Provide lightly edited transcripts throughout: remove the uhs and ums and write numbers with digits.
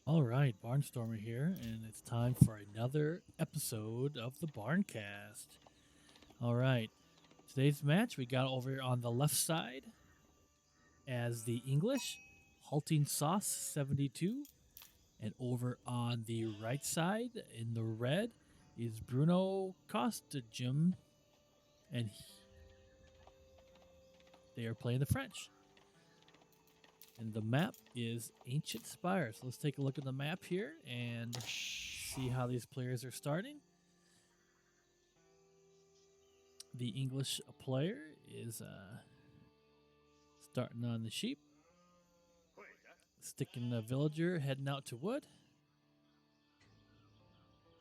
All right, Barnstormer here, and it's time for another episode of the Barncast. All right, today's match we got over on the left side as the English, Halting Sauce 72, and over on the right side in the red is Bruno Costa Jim, and they are playing the French. And the map is Ancient Spire. So let's take a look at the map here and see how these players are starting. The English player is starting on the sheep, sticking the villager, heading out to wood.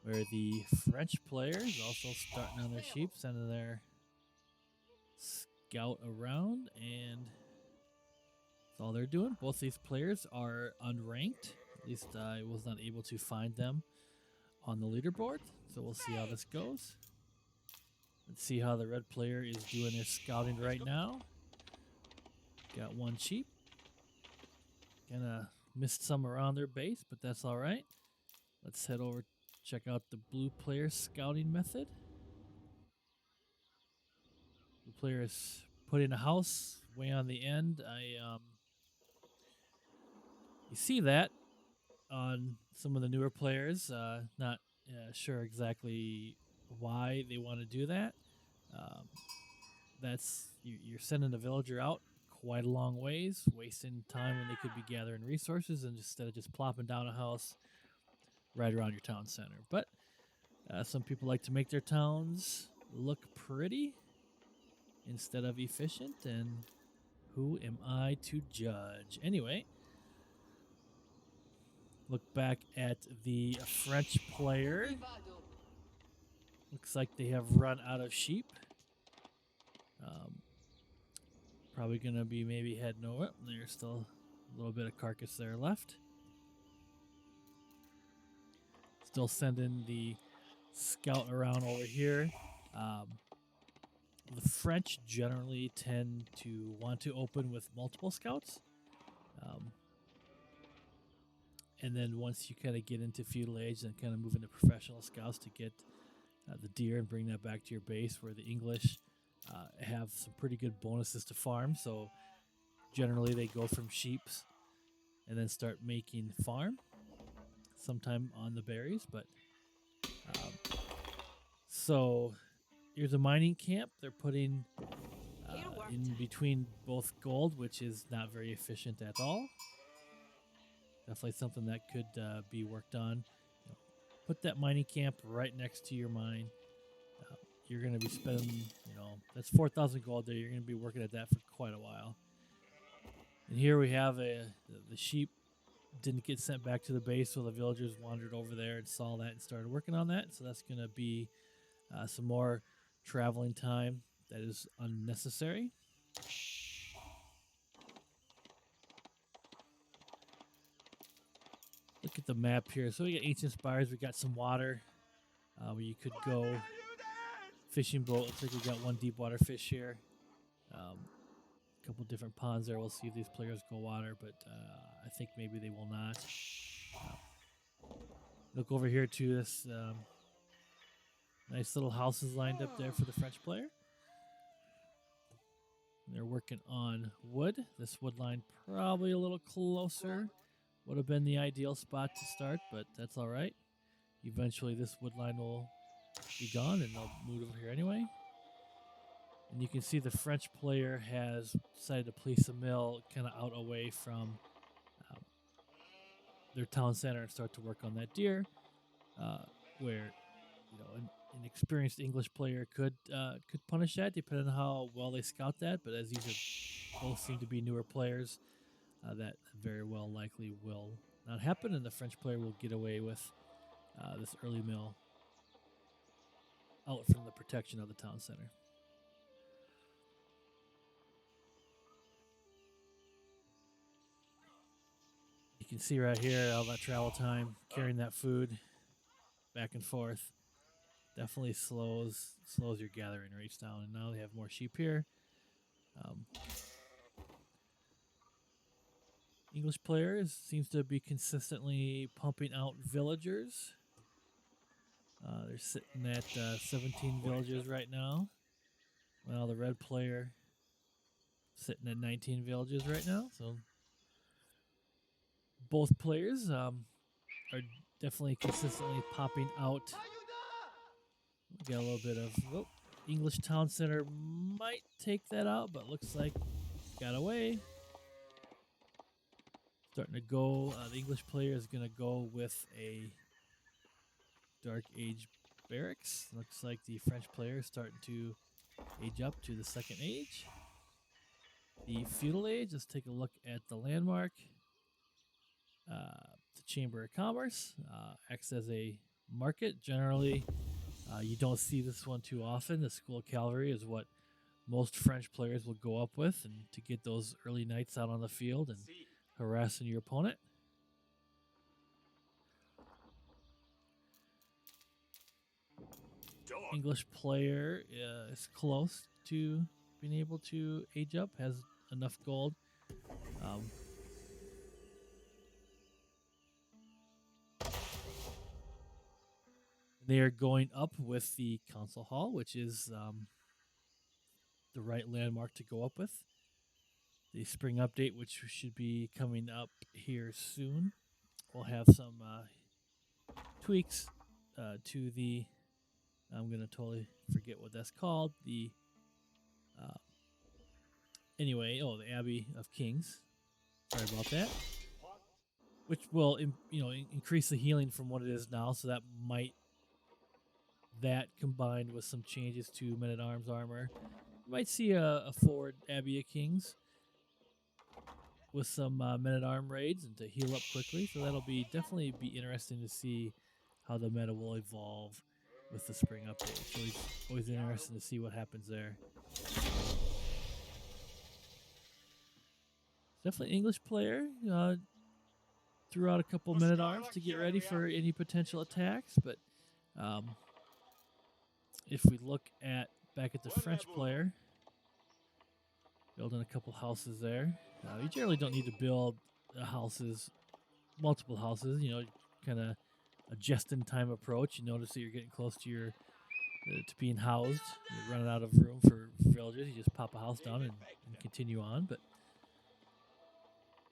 Where the French player is also starting on their sheep, sending their scout around, and that's all they're doing. Both these players are unranked. At least I was not able to find them on the leaderboard, so we'll see how this goes. Let's see how the red player is doing their scouting right now. Got one sheep. Kind of missed some around their base, but that's all right. Let's head over, check out the blue player scouting method. Blue player is putting a house way on the end. You see that on some of the newer players. Not sure exactly why they want to do that. Um, you're sending a villager out quite a long ways, wasting time when they could be gathering resources, and instead of just plopping down a house right around your town center. But some people like to make their towns look pretty instead of efficient, and who am I to judge? Anyway, look back at the French player. Looks like they have run out of sheep. Um, Probably going to be maybe heading over. There's still a little bit of carcass there left. Still sending the scout around over here. The French generally tend to want to open with multiple scouts. Um, and then once you kind of get into feudal age and kind of move into professional scouts to get the deer and bring that back to your base, where the English have some pretty good bonuses to farm. So generally they go from sheeps and then start making farm sometime on the berries. But so here's a mining camp. They're putting in between both gold, which is not very efficient at all. Definitely something that could be worked on. You know, put that mining camp right next to your mine. You're going to be spending, that's 4,000 gold there. You're going to be working at that for quite a while. And here we have the sheep didn't get sent back to the base, so the villagers wandered over there and saw that and started working on that. So that's going to be some more traveling time that is unnecessary. Look at the map here. So we got ancient spires. We got some water where you could go. Fishing boat. Looks like we got one deep water fish here. A couple different ponds there. We'll see if these players go water, but I think maybe they will not. Look over here to this nice little houses lined up there for the French player. They're working on wood. This wood line probably a little closer. Would have been the ideal spot to start, but that's all right. Eventually, this wood line will be gone, and they'll move over here anyway. And you can see the French player has decided to place a mill kind of out away from their town center and start to work on that deer, where an experienced English player could punish that depending on how well they scout that. But as these are both seem to be newer players, that very well likely will not happen, and the French player will get away with this early mill out from the protection of the town center. You can see right here all that travel time carrying that food back and forth definitely slows your gathering rates down. And now they have more sheep here. English player seems to be consistently pumping out villagers. They're sitting at 17 villagers right now. Well, the red player sitting at 19 villages right now. So both players are definitely consistently popping out. We got a little bit of English Town Center might take that out, but looks like got away. Starting to go. The English player is going to go with a Dark Age barracks. Looks like the French player is starting to age up to the second age. The feudal age, let's take a look at the landmark. The Chamber of Commerce acts as a market. Generally, you don't see this one too often. The School of Cavalry is what most French players will go up with, and to get those early knights out on the field and harassing your opponent. English player is close to being able to age up, has enough gold. They are going up with the council hall, which is the right landmark to go up with. The spring update, which should be coming up here soon, will have some tweaks to the. I'm gonna totally forget what that's called. The anyway, the Abbey of Kings. Sorry about that. Which will increase the healing from what it is now, so that combined with some changes to Men at Arms armor, you might see a forward Abbey of Kings with some Men at Arms raids and to heal up quickly. So that'll definitely be interesting to see how the meta will evolve with the spring update. So it's always interesting to see what happens there. Definitely English player. Threw out a couple Men at Arms to get ready for any potential attacks, but if we look back at the French player, building a couple houses there. You generally don't need to build multiple houses. Kind of a just-in-time approach. You notice that you're getting close to to being housed. You're running out of room for villagers. You just pop a house down and continue on, but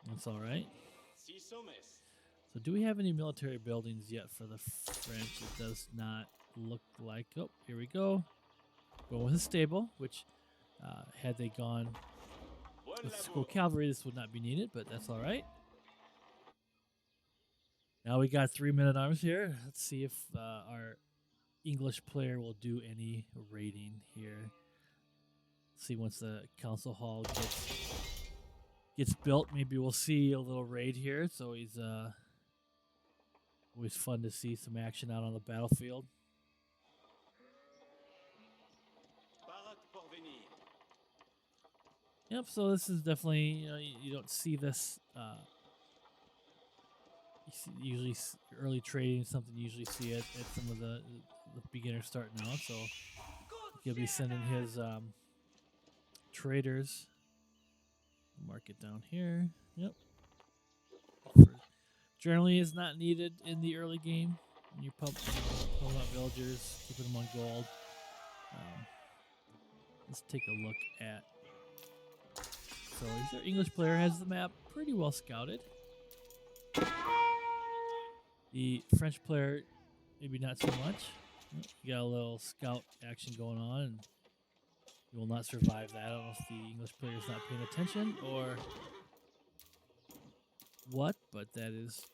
that's all right. So do we have any military buildings yet for the French? It does not look like. Oh, here we go. Going with a stable, which had they gone with School Cavalry, this would not be needed, but that's all right. Now we got 3 Men at Arms here. Let's see if our English player will do any raiding here. Let's see, once the council hall gets built, maybe we'll see a little raid here. It's always fun to see some action out on the battlefield. Yep, so this is definitely, you don't see this, usually early trading, something you usually see at some of the beginners starting out, so he'll be sending his traders. Mark it down here, yep. Generally is not needed in the early game when you're pulling out villagers, keeping them on gold. Let's take a look at. So our English player has the map pretty well scouted. The French player, maybe not so much. You got a little scout action going on, and you will not survive that. I don't know if the English player is not paying attention or what, but that is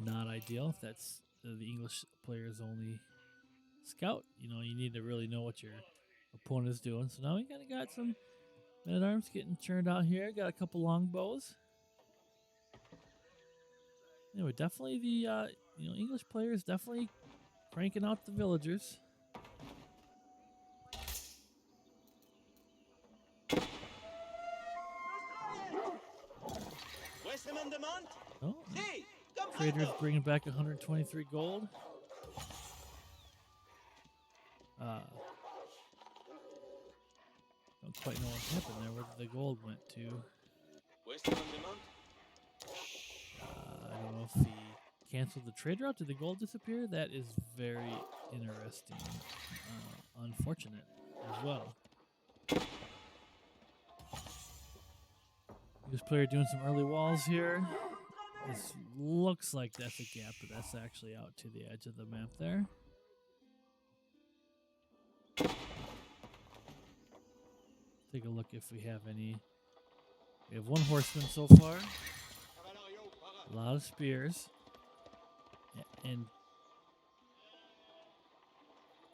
not ideal if that's the English player's only scout. You need to really know what your opponent is doing. So now we kind of got some Men at Arms getting churned out here. Got a couple longbows. Anyway, definitely the English players definitely cranking out the villagers. Oh, traders bringing back 123 gold. Don't quite know what happened there. Where the gold went to? cancel the trade route? Did the gold disappear? That is very interesting. Unfortunate as well. This player doing some early walls here. This looks like that's a gap, but that's actually out to the edge of the map there. Take a look if we have any. We have one horseman so far. A lot of spears. And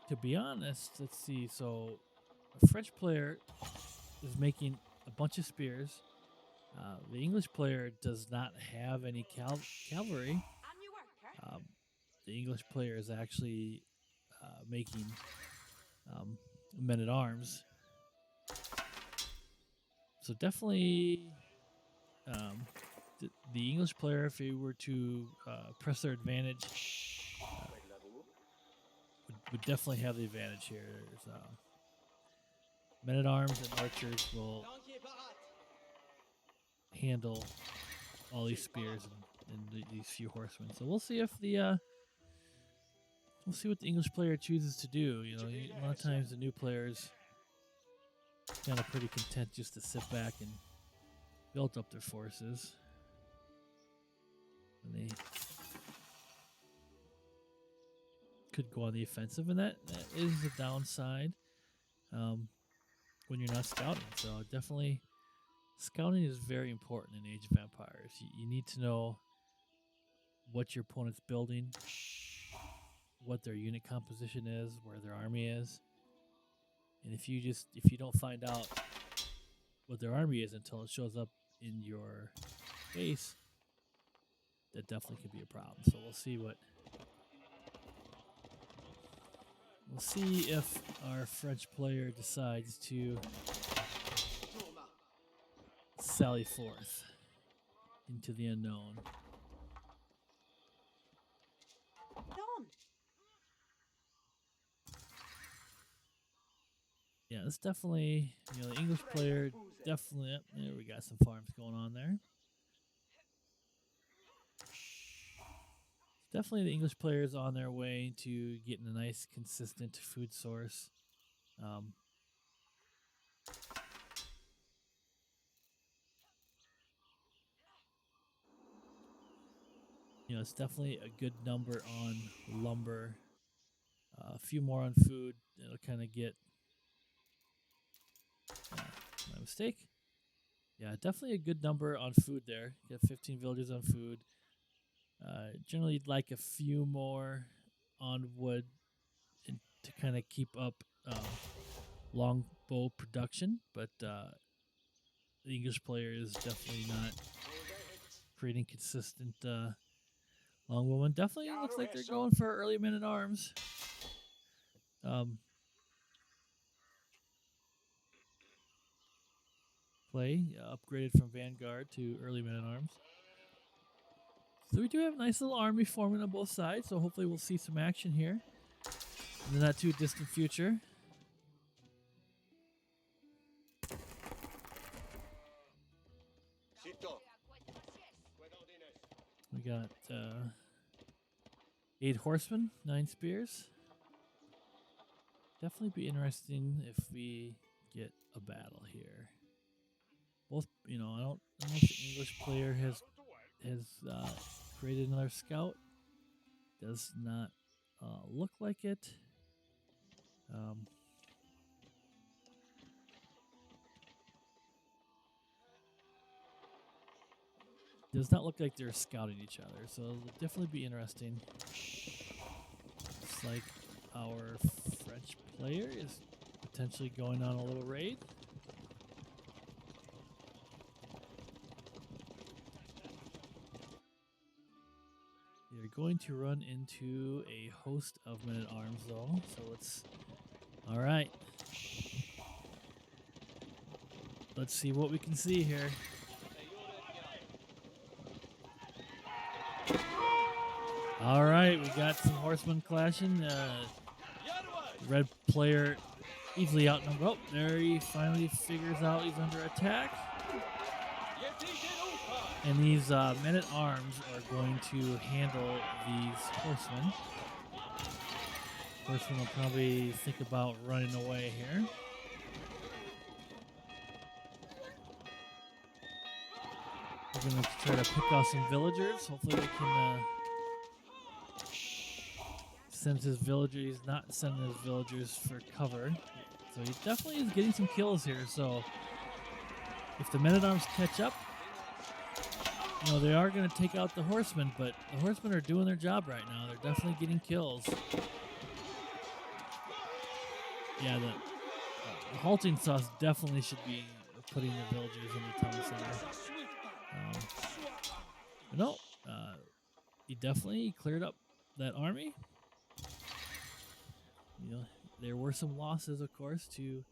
to be honest, let's see. So a French player is making a bunch of spears. The English player does not have any cavalry. The English player is actually making men-at-arms. So definitely the English player, if he were to press their advantage, would definitely have the advantage here. There's men-at-arms and archers will handle all these spears and these few horsemen. So we'll see if the we'll see what the English player chooses to do. You know, a lot of times the new players kind of pretty content just to sit back and build up their forces. And they could go on the offensive, and that is the downside when you're not scouting. So definitely, scouting is very important in Age of Empires. You need to know what your opponent's building, what their unit composition is, where their army is. And if you don't find out what their army is until it shows up in your base, that definitely could be a problem. So we'll see if our French player decides to sally forth into the unknown. Yeah, it's definitely, the English player definitely, there we got some farms going on there. Definitely the English player is on their way to getting a nice, consistent food source. It's definitely a good number on lumber. A few more on food. It'll kind of get... my mistake. Yeah, definitely a good number on food there. You got 15 villagers on food. Generally, like a few more on wood to kind of keep up longbow production, but the English player is definitely not creating consistent longbow. Definitely looks like they're going for early men-at-arms. Play upgraded from Vanguard to early men-at-arms. So we do have a nice little army forming on both sides, so hopefully we'll see some action here in the not too distant future. We got 8 horsemen, 9 spears. Definitely be interesting if we get a battle here. Both, I don't know if the English player has created another scout. Does not look like it. Does not look like they're scouting each other, so it'll definitely be interesting. Looks like our French player is potentially going on a little raid. They're going to run into a host of men-at-arms, though, so let's... Alright. Let's see what we can see here. Alright, we got some horsemen clashing. Red player easily outnumbered. Oh, there he finally figures out he's under attack. And these men-at-arms are going to handle these horsemen. Horsemen will probably think about running away here. We're going to try to pick off some villagers. Hopefully we can send his villagers. He's not sending his villagers for cover. So he definitely is getting some kills here. So if the men-at-arms catch up, you know, they are going to take out the horsemen, but the horsemen are doing their job right now. They're definitely getting kills. Yeah, the halting sauce definitely should be putting the villagers in the town center. But no, he definitely cleared up that army. You know, there were some losses, of course, to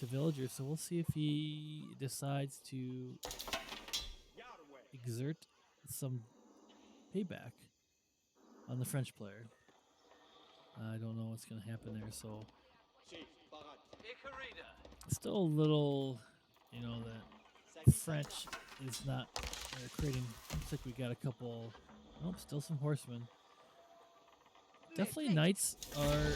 villagers. So we'll see if he decides to exert some payback on the French player. I don't know what's going to happen there. So still a little, you know, that French is not creating. Looks like we got a couple. Nope, still some horsemen. Definitely knights are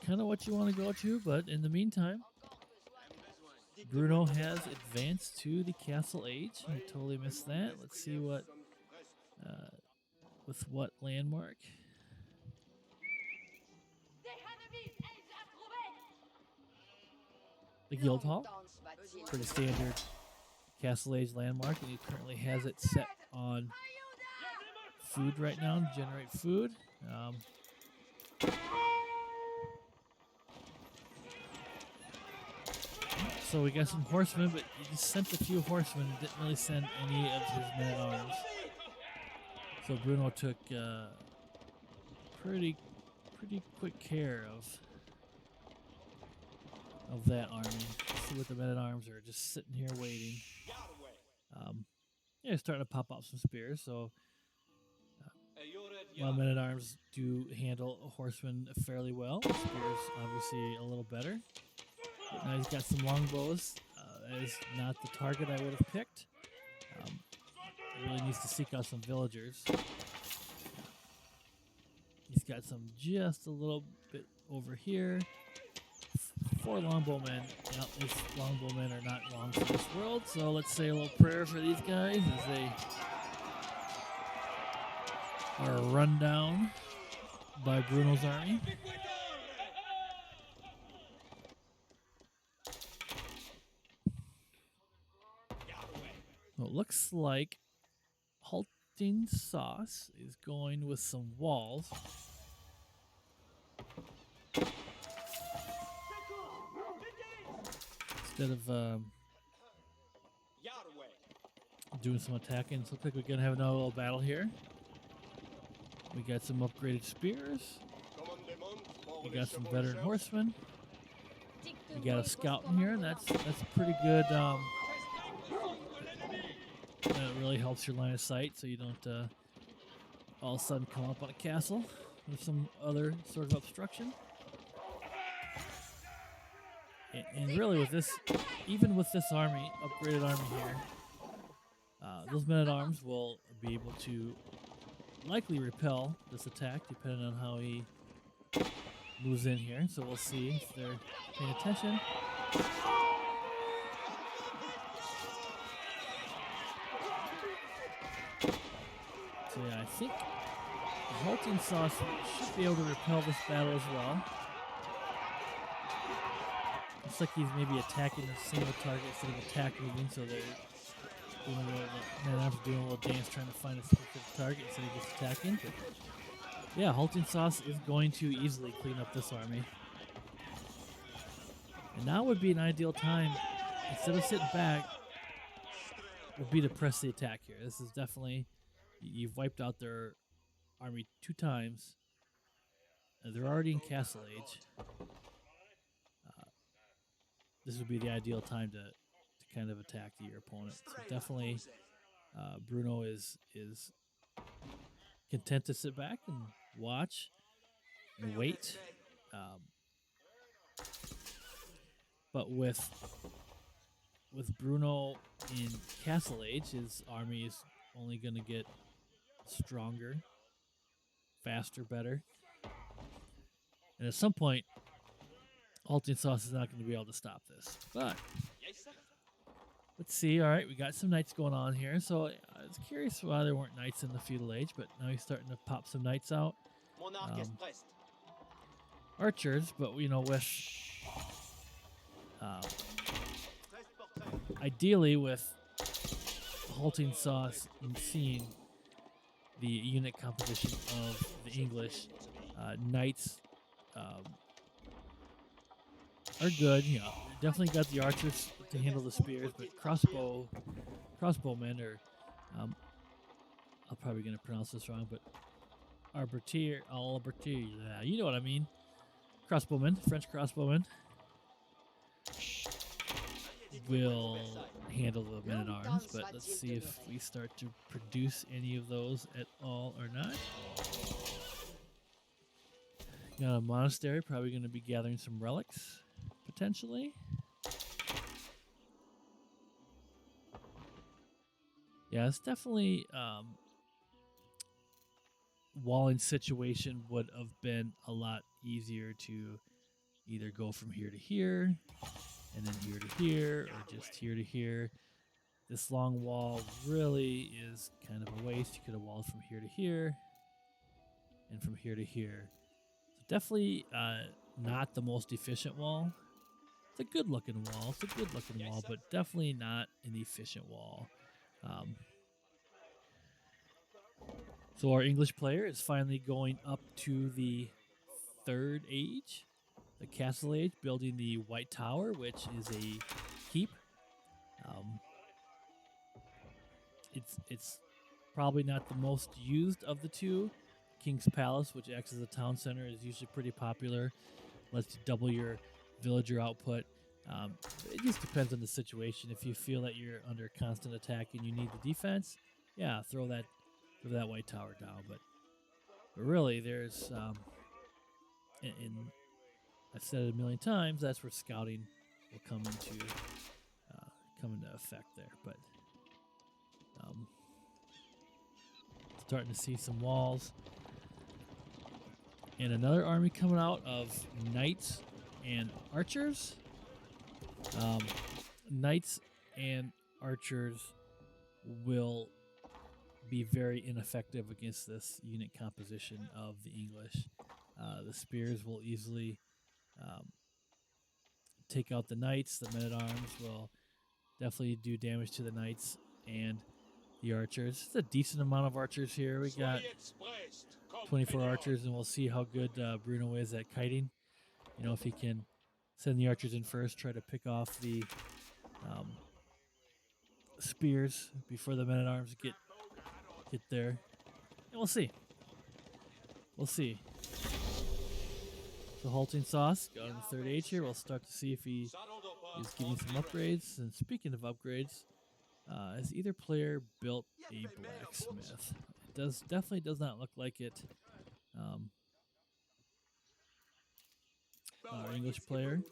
kind of what you want to go to, but in the meantime, Bruno has advanced to the castle age. I totally missed that. Let's see what with what landmark. The guild hall, pretty standard castle age landmark, and he currently has it set on food right now to generate food. So we got some horsemen, but he just sent a few horsemen and didn't really send any of his men-at-arms. So Bruno took pretty quick care of that army. Let's see what the men-at-arms are just sitting here waiting. Yeah, starting to pop out some spears. So while men-at-arms do handle horsemen fairly well, spears obviously a little better. But now he's got some longbows. That is not the target I would have picked. He really needs to seek out some villagers. He's got some just a little bit over here. 4 longbowmen. Now, these longbowmen are not long for this world, so let's say a little prayer for these guys as they are run down by Bruno's army. Well, it looks like halting sauce is going with some walls. Instead of doing some attacking, it looks like we're going to have another little battle here. We got some upgraded spears. We got some veteran horsemen. We got a scout in here, and that's pretty good. That really helps your line of sight, so you don't all of a sudden come up on a castle with some other sort of obstruction. And really, with this, even with this army, upgraded army here, those men-at-arms will be able to likely repel this attack, depending on how he moves in here. So we'll see if they're paying attention. So yeah, I think the halting sauce should be able to repel this battle as well. Looks like he's maybe attacking a single target instead of attack moving, so they're doing a little dance trying to find a specific target instead of just attacking. But yeah, halting sauce is going to easily clean up this army. And now would be an ideal time, instead of sitting back, would be to press the attack here. This is definitely, you've wiped out their army 2 times. They're already in castle age. This would be the ideal time to kind of attack your opponent. So definitely, Bruno is content to sit back and watch and wait. But with with Bruno in Castle Age, his army is only going to get stronger, faster, better. And at some point, Halting Sauce is not going to be able to stop this. But let's see. All right, we got some knights going on here. So I was curious why there weren't knights in the feudal age, but now he's starting to pop some knights out. Archers, but with ideally with Halting Sauce and seeing the unit composition of the English, knights are good. Definitely got the archers to handle the spears, but crossbowmen are, I'm probably going to pronounce this wrong, but arbertier, yeah, you know what I mean. Crossbowmen, French crossbowmen will handle the men-at-arms, but let's see if we start to produce any of those at all or not. Got a monastery, probably going to be gathering some relics, potentially. Yeah, it's definitely walling situation would have been a lot easier to either go from here to here and then here to here or just here to here. This long wall really is kind of a waste. You could have walled from here to here and from here to here. So definitely not the most efficient wall. It's a good looking wall. But definitely not an efficient wall. So our English player is finally going up to the third age, the Castle Age, building the White Tower, which is a keep. It's probably not the most used of the two. King's Palace, which acts as a town center, is usually pretty popular. Lets you double your villager output. It just depends on the situation. If you feel that you're under constant attack and you need the defense, yeah, throw that White Tower down. But really, there's and I've said it a million times. That's where scouting will come into effect there. But starting to see some walls and another army coming out of knights and archers. Knights and archers will be very ineffective against this unit composition of the English. The spears will easily take out the knights. The men-at-arms will definitely do damage to the knights and the archers. It's a decent amount of archers here. We got 24 archers, and we'll see how good Bruno is at kiting. If he can send the archers in first, try to pick off the spears before the men-at-arms get there. And we'll see. So Halting Sauce got in the third age here. We'll start to see if he is getting some upgrades. And speaking of upgrades, has either player built a blacksmith? It definitely does not look like it. Our English player.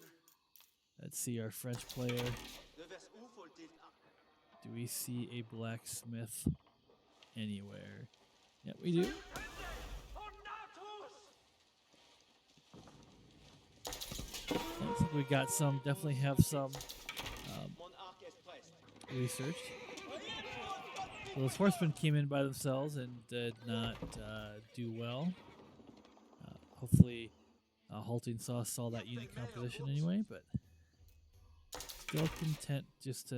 Let's see our French player. Do we see a blacksmith anywhere? Yeah, we do. Looks like we got some. Definitely have some researched. So those horsemen came in by themselves and did not do well. Hopefully, Halting Sauce saw that unit composition anyway, but still content just to.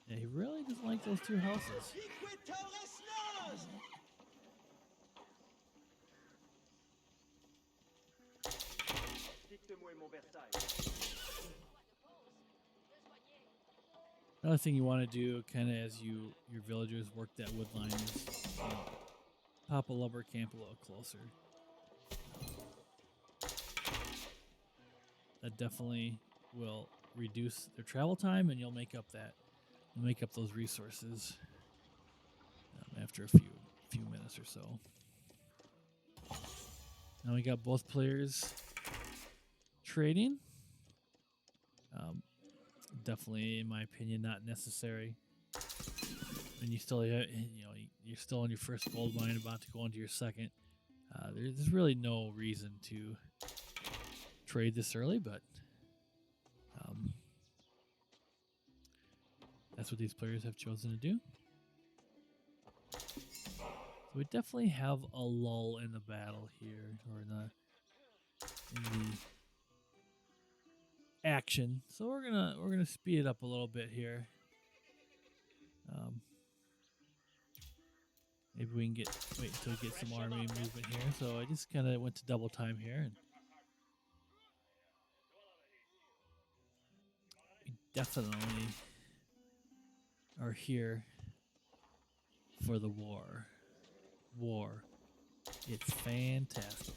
Yeah, he really doesn't like those two houses. Another thing you want to do, kind of as your villagers work that wood line, is pop a lumber camp a little closer. That definitely will reduce their travel time, and you'll make up those resources after a few minutes or so. Now we got both players trading. Definitely, in my opinion, not necessary. And you still, you're still on your first gold mine, about to go into your second. There's really no reason to trade this early, but that's what these players have chosen to do. So we definitely have a lull in the battle here, or in the action. So we're gonna speed it up a little bit here. Maybe we can wait until we get some army movement here. So I just kind of went to double time here, and we definitely are here for the war. It's fantastic.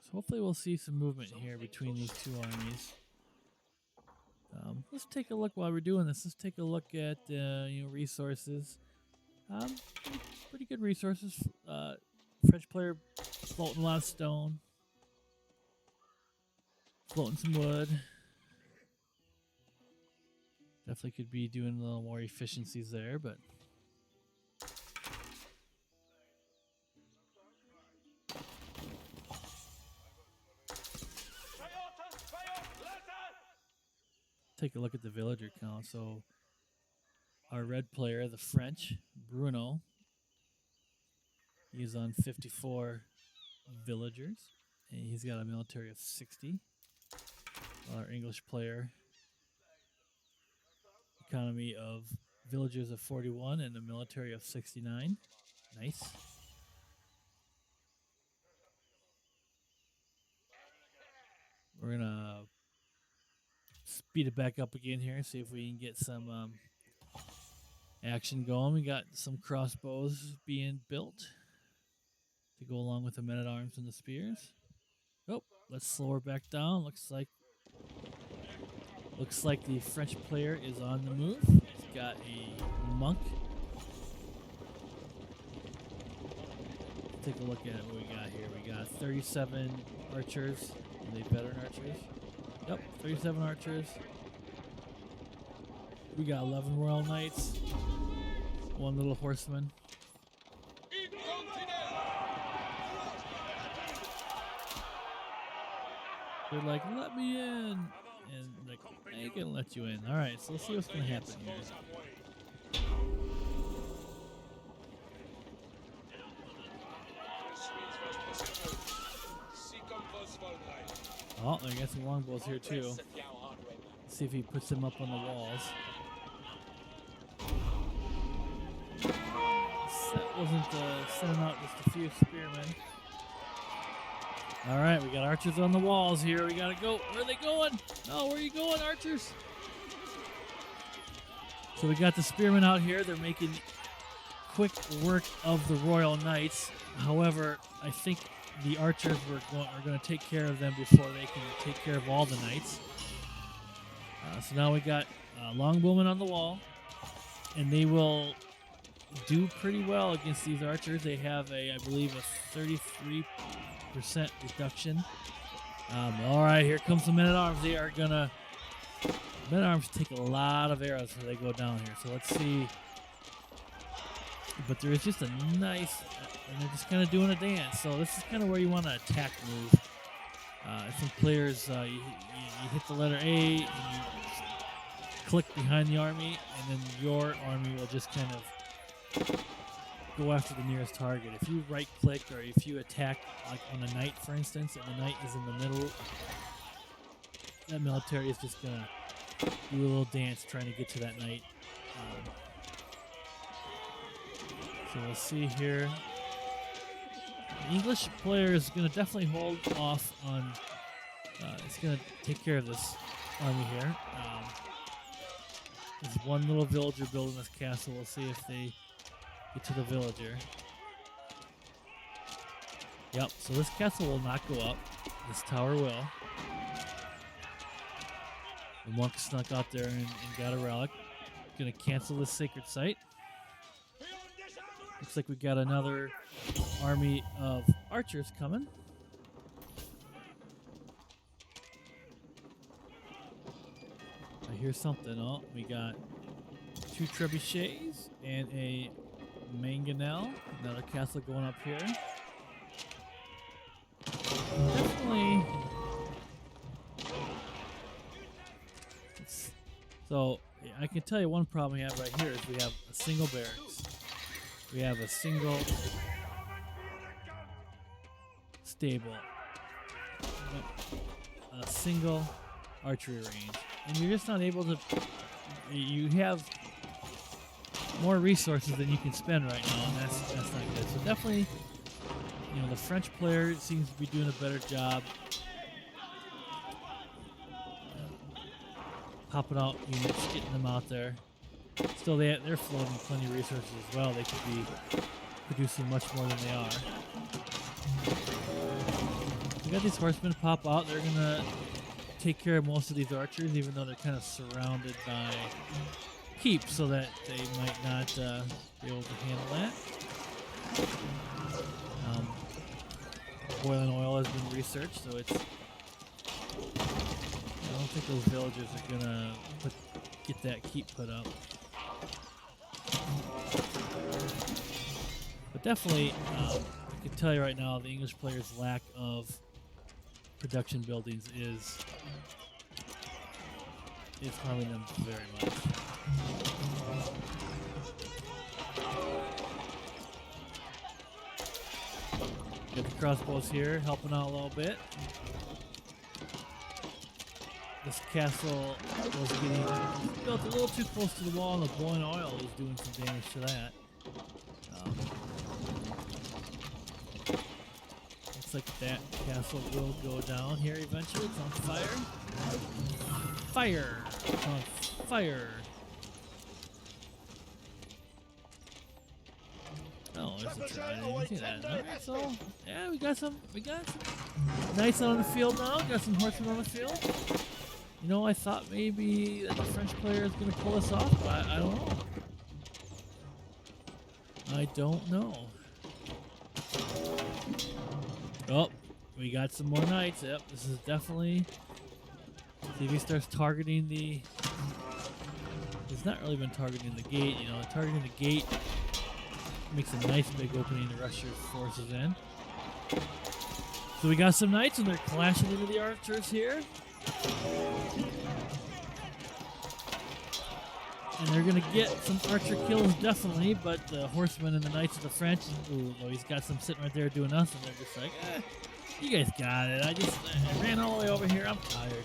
So hopefully we'll see some movement here between these two armies. Let's take a look while we're doing this. Let's take a look at resources. Pretty good resources. French player floating a lot of stone, floating some wood. Definitely could be doing a little more efficiencies there, but take a look at the villager count. So our red player, the French, Bruno, he's on 54 villagers, and he's got a military of 60. Our English player, economy of villagers of 41 and a military of 69. Nice. We're gonna speed it back up again here, see if we can get some action going. We got some crossbows being built to go along with the men-at-arms and the spears. Oh, let's slow her back down. Looks like the French player is on the move. He's got a monk. Take a look at what we got here. We got 37 archers. Are they veteran archers? Yep, 37 archers. We got 11 royal knights. One little horseman. They're like, let me in. And like, I ain't gonna let you in. Alright, so let's see what's gonna happen here. Oh, I got some longbows here too. Let's see if he puts them up on the walls. That wasn't sending out just a few spearmen. Alright, we got archers on the walls here. We gotta go. Where are they going? No, where are you going, archers? So we got the spearmen out here. They're making quick work of the royal knights. However, I think the archers are going to take care of them before they can take care of all the knights. So now we got longbowmen on the wall, and they will do pretty well against these archers. They have I believe, a 33% reduction. All right, here comes the men-at-arms. They are gonna. Men-at-arms take a lot of arrows before they go down here. So let's see. But there is just a nice, and they're just kind of doing a dance. So this is kind of where you want to attack move. I think players, you hit the letter A and you click behind the army, and then your army will just kind of go after the nearest target. If you right click or if you attack like on a knight, for instance, and the knight is in the middle, that military is just gonna do a little dance trying to get to that knight. So we'll see here. The English player is going to definitely hold off on. It's going to take care of this army here. There's one little villager building this castle. We'll see if they get to the villager. Yep, so this castle will not go up. This tower will. The monk snuck out there and got a relic. Going to cancel this sacred site. Looks like we got another army of archers coming. here's something. Oh, we got 2 trebuchets and a mangonel. Another castle going up here. Definitely. So I can tell you one problem we have right here is we have a single barracks. We have a single stable. A single archery range. And you're just not able to. You have more resources than you can spend right now, and that's not good. So definitely, you know, the French player seems to be doing a better job popping out units, getting them out there. Still, they're floating plenty of resources as well. They could be producing much more than they are. We got these horsemen pop out. They're gonna take care of most of these archers, even though they're kind of surrounded by keep, so that they might not be able to handle that. Boiling oil has been researched, so it's. I don't think those villagers are gonna get that keep put up. But definitely, I can tell you right now, the English players' lack of production buildings is harming them very much. Get the crossbows here, helping out a little bit. This castle was getting built a little too close to the wall, and the boiling oil was doing some damage to that. Looks like that castle will go down here eventually. It's on fire. Fire! It's on fire. Oh, there's a try. I didn't see that. Alright, so yeah, we got some knights on the field now. Got some horsemen on the field. You know, I thought maybe that the French player is going to pull us off, but I don't know. I don't know. Oh, we got some more knights. Yep, this is definitely. See if he starts targeting the. He's not really been targeting the gate, you know. Targeting the gate makes a nice big opening to rush your forces in. So we got some knights, and they're clashing into the archers here. And they're going to get some archer kills, definitely, but the horsemen and the knights of the French, ooh, he's got some sitting right there doing nothing. They're just like, you guys got it. I ran all the way over here. I'm tired.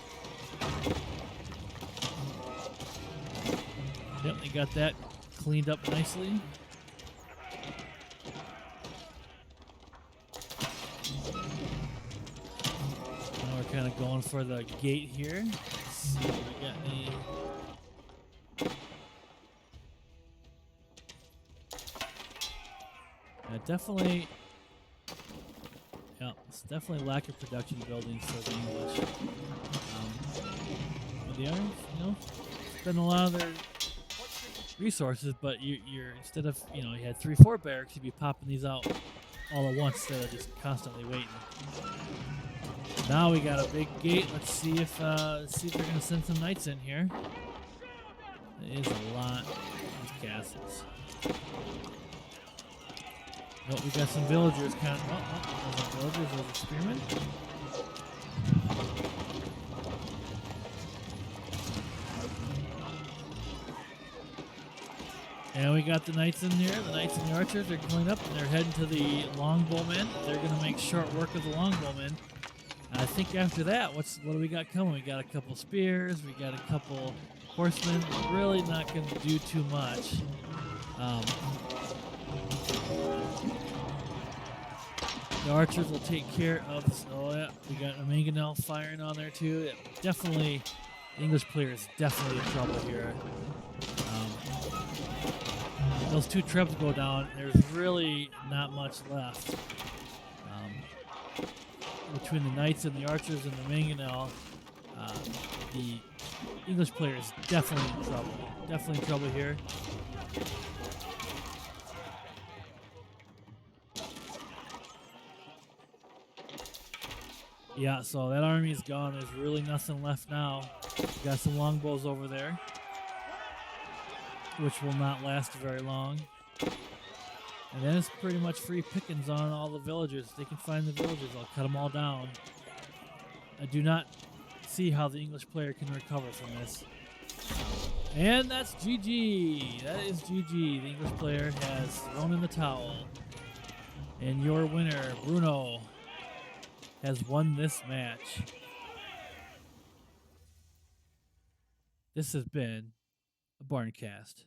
Yep, they got that cleaned up nicely. Now we're kind of going for the gate here. Let's see if we got any. Definitely, yeah, it's definitely lack of production buildings for the English. The others, you know, spend a lot of their resources, but you're instead of, you know, you had 3-4 barracks, you'd be popping these out all at once instead of just constantly waiting. Now we got a big gate. Let's see if they're gonna send some knights in here. There is a lot of castles. Oh, we got some villagers kind of. Those are villagers, those are spearmen. And we got the knights in here. The knights and the archers are going up, and they're heading to the longbowmen. They're going to make short work of the longbowmen. I think after that, what do we got coming? We got a couple spears. We got a couple horsemen. Really not going to do too much. The archers will take care of this. Oh yeah, we got a mangonel firing on there too. Yeah, definitely, the English player is definitely in trouble here. Those 2 trebs go down. There's really not much left. Between the knights and the archers and the mangonel, the English player is definitely in trouble. Definitely in trouble here. Yeah, so that army's gone. There's really nothing left now. Got some longbows over there, which will not last very long. And then it's pretty much free pickings on all the villagers. They can find the villagers. I'll cut them all down. I do not see how the English player can recover from this. And that's GG. That is GG. The English player has thrown in the towel. And your winner, Bruno, has won this match. This has been a Barncast.